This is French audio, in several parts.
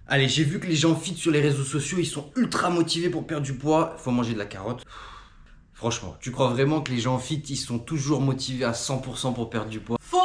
Allez, j'ai vu que les gens fit sur les réseaux sociaux, ils sont ultra motivés pour perdre du poids. Faut manger de la carotte. Franchement, tu crois vraiment que les gens fit, ils sont toujours motivés à 100% pour perdre du poids? Faux!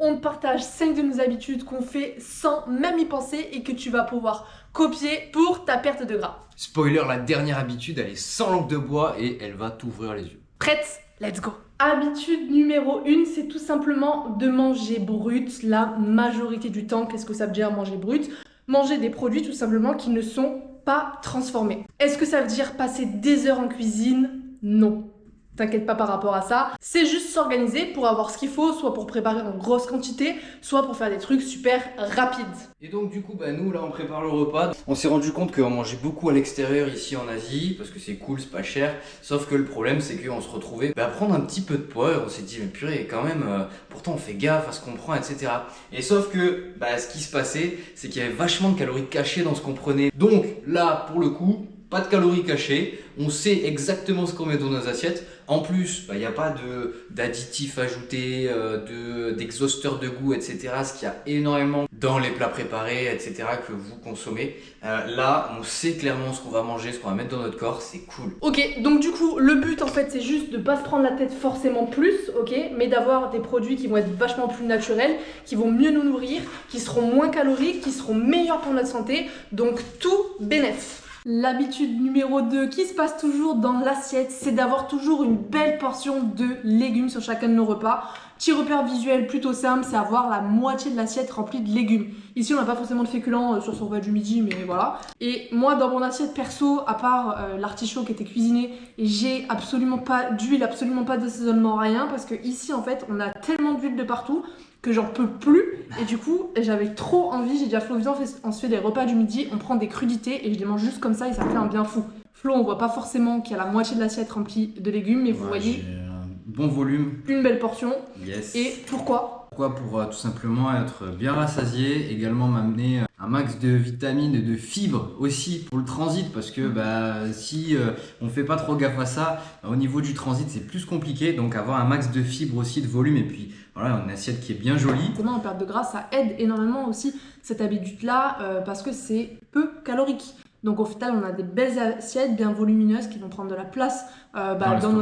On te partage 5 de nos habitudes qu'on fait sans même y penser et que tu vas pouvoir copier pour ta perte de gras. Spoiler, la dernière habitude, elle est sans langue de bois et elle va t'ouvrir les yeux. Prête? Let's go! Habitude numéro 1, c'est tout simplement de manger brut la majorité du temps. Qu'est-ce que ça veut dire manger brut? Manger des produits tout simplement qui ne sont pas transformés. Est-ce que ça veut dire passer des heures en cuisine? Non. T'inquiète pas par rapport à ça. C'est juste s'organiser pour avoir ce qu'il faut, soit pour préparer en grosse quantité, soit pour faire des trucs super rapides. Et donc du coup, nous là on prépare le repas. On s'est rendu compte qu'on mangeait beaucoup à l'extérieur ici en Asie, parce que c'est cool, c'est pas cher. Sauf que le problème c'est qu'on se retrouvait à prendre un petit peu de poids et on s'est dit mais purée quand même, pourtant on fait gaffe à ce qu'on prend, etc. Et sauf que ce qui se passait, c'est qu'il y avait vachement de calories cachées dans ce qu'on prenait. Donc là pour le coup, pas de calories cachées, on sait exactement ce qu'on met dans nos assiettes. En plus, il n'y a pas d'additifs ajoutés, d'exhausteurs de goût, etc. Ce qu'il y a énormément dans les plats préparés, etc. que vous consommez. Là, on sait clairement ce qu'on va manger, ce qu'on va mettre dans notre corps, c'est cool. Ok, donc du coup, le but en fait, c'est juste de pas se prendre la tête forcément plus, ok, mais d'avoir des produits qui vont être vachement plus naturels, qui vont mieux nous nourrir, qui seront moins caloriques, qui seront meilleurs pour notre santé, donc tout bénef. L'habitude numéro 2 qui se passe toujours dans l'assiette, c'est d'avoir toujours une belle portion de légumes sur chacun de nos repas. Petit repère visuel plutôt simple, c'est avoir la moitié de l'assiette remplie de légumes. Ici, on n'a pas forcément de féculents sur son repas du midi, mais voilà. Et moi, dans mon assiette perso, à part l'artichaut qui était cuisiné, j'ai absolument pas d'huile, absolument pas d'assaisonnement, rien, parce que ici, en fait, on a tellement d'huile de partout que j'en peux plus, et du coup j'avais trop envie. J'ai dit à Flo, viens, on se fait des repas du midi, on prend des crudités et je les mange juste comme ça et ça fait un bien fou. Flo, on voit pas forcément qu'il y a la moitié de l'assiette remplie de légumes, mais vous voyez, J'ai un bon volume. une belle portion. Yes. Et pourquoi? Pourquoi? Pour tout simplement être bien rassasié, également m'amener un max de vitamines et de fibres aussi pour le transit, parce que si on fait pas trop gaffe à ça, au niveau du transit c'est plus compliqué, donc avoir un max de fibres aussi, de volume, et puis voilà, une assiette qui est bien jolie. Comment en perte de gras, ça aide énormément aussi cette habitude-là parce que c'est peu calorique. Donc au final, on a des belles assiettes bien volumineuses qui vont prendre de la place dans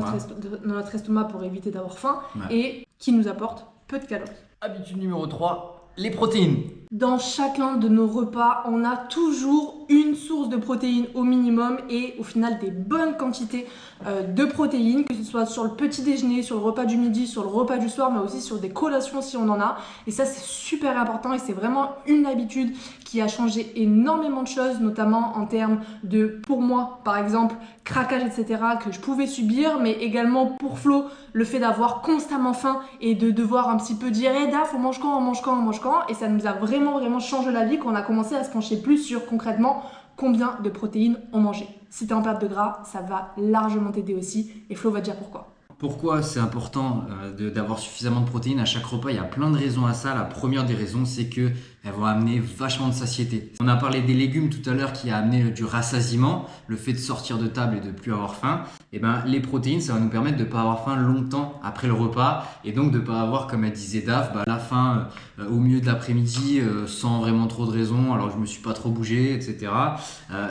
notre estomac pour éviter d'avoir faim, Ouais. Et qui nous apportent peu de calories. Habitude numéro 3, les protéines. Dans chacun de nos repas, on a toujours une source de protéines au minimum et au final des bonnes quantités de protéines, que ce soit sur le petit déjeuner, sur le repas du midi, sur le repas du soir, mais aussi sur des collations si on en a. Et ça, c'est super important et c'est vraiment une habitude qui a changé énormément de choses, notamment en termes de, pour moi, par exemple, craquage, etc., que je pouvais subir, mais également pour Flo, le fait d'avoir constamment faim et de devoir un petit peu dire hey, Daf, on mange quand, on mange quand, on mange quand. Et ça nous a vraiment changé la vie quand on a commencé à se pencher plus sur concrètement combien de protéines on mangeait. Si t'es en perte de gras, ça va largement t'aider aussi et Flo va te dire pourquoi. Pourquoi c'est important d'avoir suffisamment de protéines à chaque repas? Il y a plein de raisons à ça. La première des raisons, c'est qu'elles vont amener vachement de satiété. On a parlé des légumes tout à l'heure qui a amené du rassasiement, le fait de sortir de table et de plus avoir faim. Et les protéines, ça va nous permettre de ne pas avoir faim longtemps après le repas et donc de ne pas avoir, comme elle disait Daf, la faim au milieu de l'après-midi sans vraiment trop de raisons, alors je me suis pas trop bougé, etc.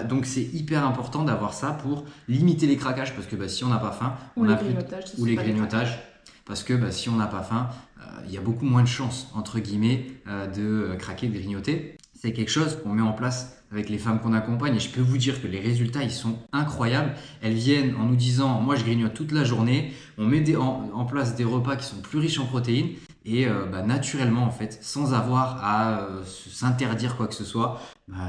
Donc c'est hyper important d'avoir ça pour limiter les craquages, parce que si on n'a pas faim, ou les grignotages, parce que si on n'a pas faim, il y a beaucoup moins de chances, entre guillemets, de craquer, de grignoter. C'est quelque chose qu'on met en place avec les femmes qu'on accompagne et je peux vous dire que les résultats ils sont incroyables. Elles viennent en nous disant moi je grignote toute la journée, on met en place des repas qui sont plus riches en protéines et naturellement en fait, sans avoir à s'interdire quoi que ce soit,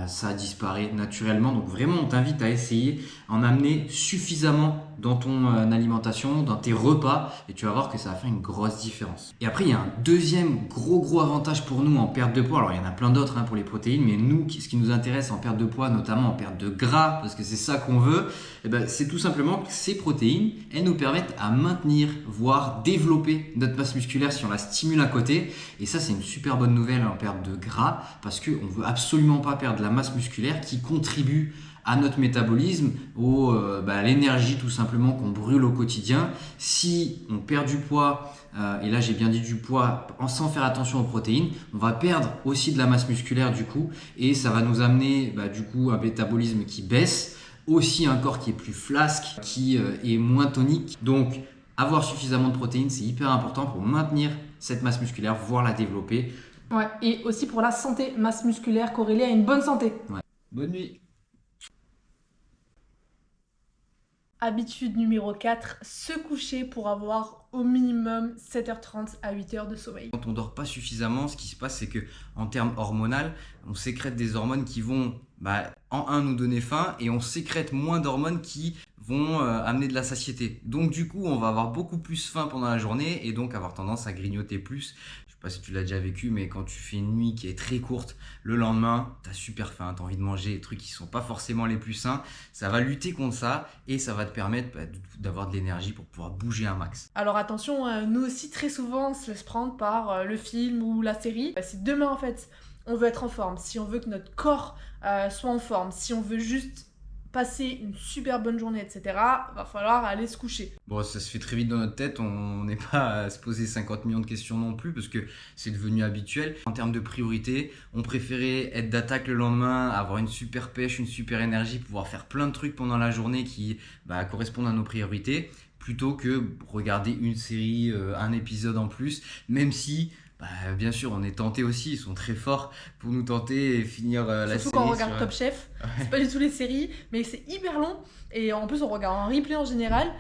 ça disparaît naturellement. Donc vraiment on t'invite à essayer en amener suffisamment dans ton alimentation, dans tes repas, et tu vas voir que ça va faire une grosse différence. Et après il y a un deuxième gros avantage pour nous en perte de poids. Alors il y en a plein d'autres pour les protéines, mais nous ce qui nous intéresse en perte de poids, notamment en perte de gras, parce que c'est ça qu'on veut, c'est tout simplement que ces protéines, elles nous permettent à maintenir, voire développer notre masse musculaire si on la stimule stimule un côté. Et ça, c'est une super bonne nouvelle en perte de gras parce qu'on ne veut absolument pas perdre de la masse musculaire qui contribue à notre métabolisme, à l'énergie tout simplement qu'on brûle au quotidien. Si on perd du poids, et là j'ai bien dit du poids, sans faire attention aux protéines, on va perdre aussi de la masse musculaire du coup, et ça va nous amener du coup un métabolisme qui baisse, aussi un corps qui est plus flasque, qui est moins tonique. Donc avoir suffisamment de protéines, c'est hyper important pour maintenir cette masse musculaire, voire la développer. Ouais, et aussi pour la santé, masse musculaire corrélée à une bonne santé. Ouais. Bonne nuit. Habitude numéro 4, se coucher pour avoir au minimum 7h30 à 8h de sommeil. Quand on dort pas suffisamment, ce qui se passe, c'est que en termes hormonaux, on sécrète des hormones qui vont nous donner faim, et on sécrète moins d'hormones qui vont amener de la satiété. Donc du coup, on va avoir beaucoup plus faim pendant la journée et donc avoir tendance à grignoter plus. Je sais pas si tu l'as déjà vécu, mais quand tu fais une nuit qui est très courte, le lendemain, tu as super faim, tu as envie de manger des trucs qui sont pas forcément les plus sains. Ça va lutter contre ça et ça va te permettre d'avoir de l'énergie pour pouvoir bouger un max. Alors attention, nous aussi très souvent on se laisse prendre par le film ou la série. Si demain en fait on veut être en forme, si on veut que notre corps soit en forme, si on veut juste passer une super bonne journée, etc., va falloir aller se coucher. Bon, ça se fait très vite dans notre tête, on n'est pas à se poser 50 millions de questions non plus parce que c'est devenu habituel. En termes de priorité, on préférait être d'attaque le lendemain, avoir une super pêche, une super énergie, pouvoir faire plein de trucs pendant la journée qui correspondent à nos priorités, plutôt que regarder une série, un épisode en plus, même si bien sûr, on est tenté aussi, ils sont très forts pour nous tenter et finir la série. Surtout quand on regarde Top Chef, c'est pas du tout les séries, mais c'est hyper long. Et en plus, on regarde en replay en général.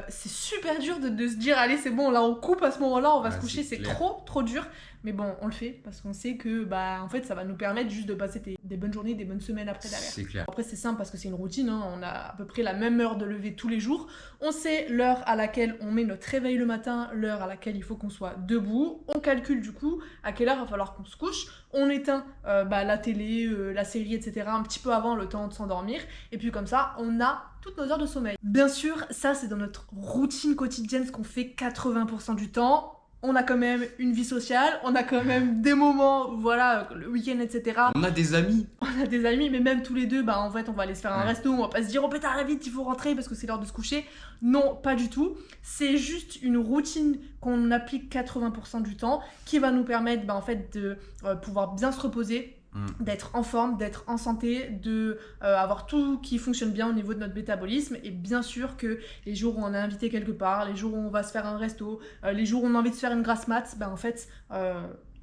C'est super dur de se dire, allez, c'est bon, là on coupe à ce moment-là, on va se coucher. C'est trop dur. Mais bon, on le fait parce qu'on sait que en fait, ça va nous permettre juste de passer des bonnes journées, des bonnes semaines après derrière. C'est clair. Après, c'est simple parce que c'est une routine. On a à peu près la même heure de lever tous les jours. On sait l'heure à laquelle on met notre réveil le matin, l'heure à laquelle il faut qu'on soit debout. On calcule du coup à quelle heure il va falloir qu'on se couche. On éteint la télé, la série, etc. un petit peu avant le temps de s'endormir. Et puis comme ça, on a toutes nos heures de sommeil. Bien sûr, ça c'est dans notre routine quotidienne, ce qu'on fait 80% du temps. On a quand même une vie sociale, on a quand même des moments, voilà, le week-end, etc. On a des amis. On a des amis, mais même tous les deux, en fait, on va aller se faire un resto, on va pas se dire, oh pétard, vite, il faut rentrer parce que c'est l'heure de se coucher. Non, pas du tout. C'est juste une routine qu'on applique 80% du temps qui va nous permettre, en fait, de pouvoir bien se reposer, d'être en forme, d'être en santé, de avoir tout qui fonctionne bien au niveau de notre métabolisme. Et bien sûr que les jours où on est invité quelque part, les jours où on va se faire un resto, les jours où on a envie de se faire une grasse mat, en fait,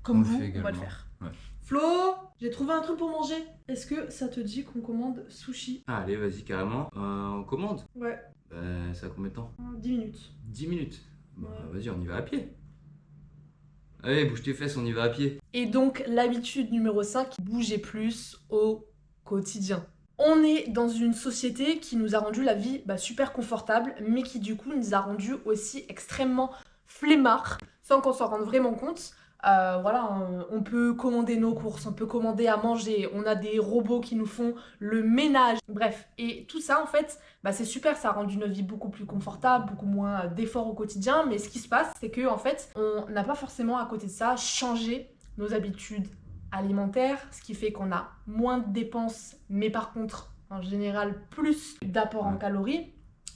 comme vous, on va le faire. Ouais. Flo, j'ai trouvé un truc pour manger. Est-ce que ça te dit qu'on commande sushi? Ah, allez, vas-y, carrément. On commande. Ouais. Ça a combien de temps? 10 minutes. 10 minutes. Ouais. Vas-y, on y va à pied. Allez, bouge tes fesses, on y va à pied. Et donc, l'habitude numéro 5, bouger plus au quotidien. On est dans une société qui nous a rendu la vie super confortable, mais qui du coup nous a rendu aussi extrêmement flemmards, sans qu'on s'en rende vraiment compte. On peut commander nos courses, on peut commander à manger, on a des robots qui nous font le ménage, bref. Et tout ça, en fait, c'est super, ça a rendu notre vie beaucoup plus confortable, beaucoup moins d'efforts au quotidien. Mais ce qui se passe, c'est que en fait, on n'a pas forcément à côté de ça changé nos habitudes alimentaires, ce qui fait qu'on a moins de dépenses, mais par contre, en général, plus d'apport en calories.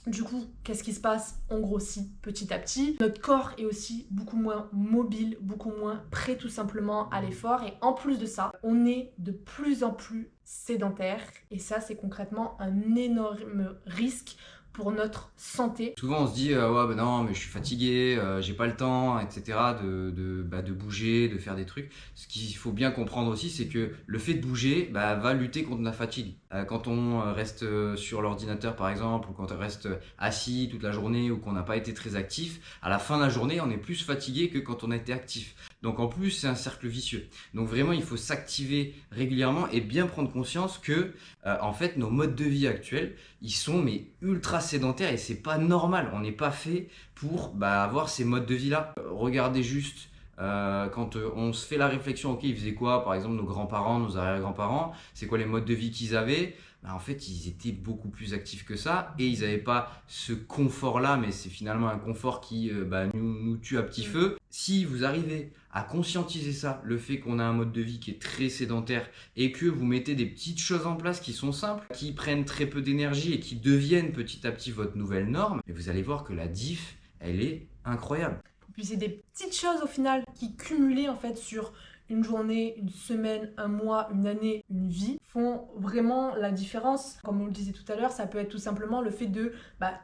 Du coup, qu'est-ce qui se passe? On grossit petit à petit. Notre corps est aussi beaucoup moins mobile, beaucoup moins prêt tout simplement à l'effort. Et en plus de ça, on est de plus en plus sédentaire. Et ça, c'est concrètement un énorme risque pour notre santé. Souvent on se dit non mais je suis fatigué, j'ai pas le temps, etc. de bouger, de faire des trucs. Ce qu'il faut bien comprendre aussi, c'est que le fait de bouger va lutter contre la fatigue. Quand on reste sur l'ordinateur par exemple, ou quand on reste assis toute la journée, ou qu'on n'a pas été très actif, à la fin de la journée on est plus fatigué que quand on a été actif. Donc en plus c'est un cercle vicieux. Donc vraiment il faut s'activer régulièrement et bien prendre conscience que en fait nos modes de vie actuels ils sont ultra sédentaires et c'est pas normal. On n'est pas fait pour avoir ces modes de vie là. Regardez juste quand on se fait la réflexion, ok, ils faisaient quoi, par exemple nos grands-parents, nos arrière-grands-parents, c'est quoi les modes de vie qu'ils avaient? Bah, en fait, ils étaient beaucoup plus actifs que ça et ils n'avaient pas ce confort-là, mais c'est finalement un confort qui nous tue à petit feu. Si vous arrivez à conscientiser ça, le fait qu'on a un mode de vie qui est très sédentaire et que vous mettez des petites choses en place qui sont simples, qui prennent très peu d'énergie et qui deviennent petit à petit votre nouvelle norme, et vous allez voir que la diff, elle est incroyable. Puis c'est des petites choses au final qui cumulées en fait sur une journée, une semaine, un mois, une année, une vie, font vraiment la différence. Comme on le disait tout à l'heure, ça peut être tout simplement le fait de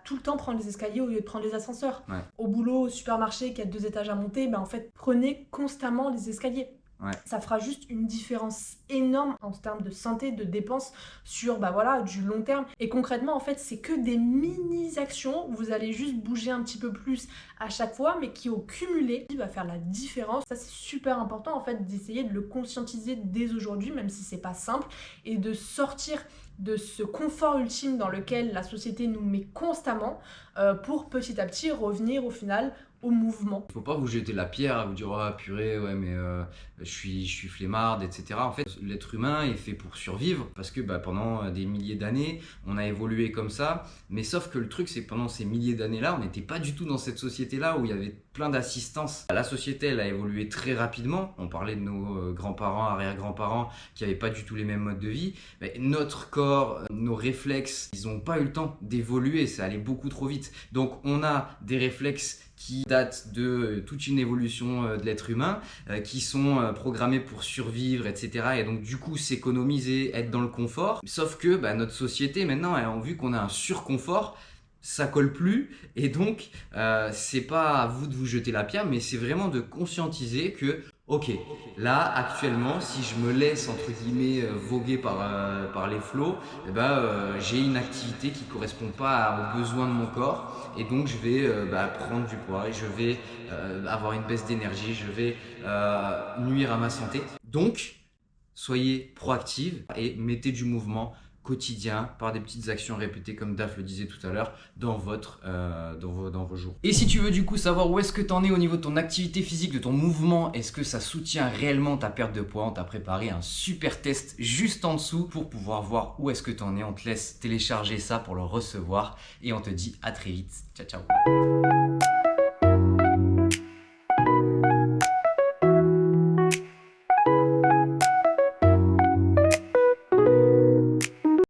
tout le temps prendre les escaliers au lieu de prendre les ascenseurs. Ouais. Au boulot, au supermarché qui a 2 étages à monter, en fait, prenez constamment les escaliers. Ouais. Ça fera juste une différence énorme en termes de santé, de dépenses sur du long terme. Et concrètement, en fait, c'est que des mini-actions où vous allez juste bouger un petit peu plus à chaque fois, mais qui au cumulé va faire la différence. Ça, c'est super important en fait d'essayer de le conscientiser dès aujourd'hui, même si c'est pas simple, et de sortir de ce confort ultime dans lequel la société nous met constamment pour petit à petit revenir au final au mouvement. Faut pas vous jeter la pierre à vous dire oh purée ouais mais je suis flemmarde, etc. En fait l'être humain est fait pour survivre parce que pendant des milliers d'années on a évolué comme ça, mais sauf que le truc c'est que pendant ces milliers d'années là on n'était pas du tout dans cette société là où il y avait plein d'assistance. La société elle a évolué très rapidement, on parlait de nos grands-parents, arrière-grands-parents qui n'avaient pas du tout les mêmes modes de vie, mais notre corps, nos réflexes, ils n'ont pas eu le temps d'évoluer, ça allait beaucoup trop vite. Donc on a des réflexes qui datent de toute une évolution de l'être humain, qui sont programmés pour survivre, etc. Et donc du coup s'économiser, être dans le confort. Sauf que notre société maintenant, vu qu'on a un surconfort, ça colle plus. Et donc c'est pas à vous de vous jeter la pierre, mais c'est vraiment de conscientiser que ok, là actuellement, si je me laisse entre guillemets voguer par les flots, j'ai une activité qui correspond pas aux besoins de mon corps et donc je vais prendre du poids, je vais avoir une baisse d'énergie, je vais nuire à ma santé. Donc, soyez proactive et mettez du mouvement quotidien par des petites actions répétées comme Daph le disait tout à l'heure dans vos jours. Et si tu veux du coup savoir où est-ce que tu en es au niveau de ton activité physique, de ton mouvement, est-ce que ça soutient réellement ta perte de poids, on t'a préparé un super test juste en dessous pour pouvoir voir où est-ce que tu en es. On te laisse télécharger ça pour le recevoir et on te dit à très vite. Ciao ciao.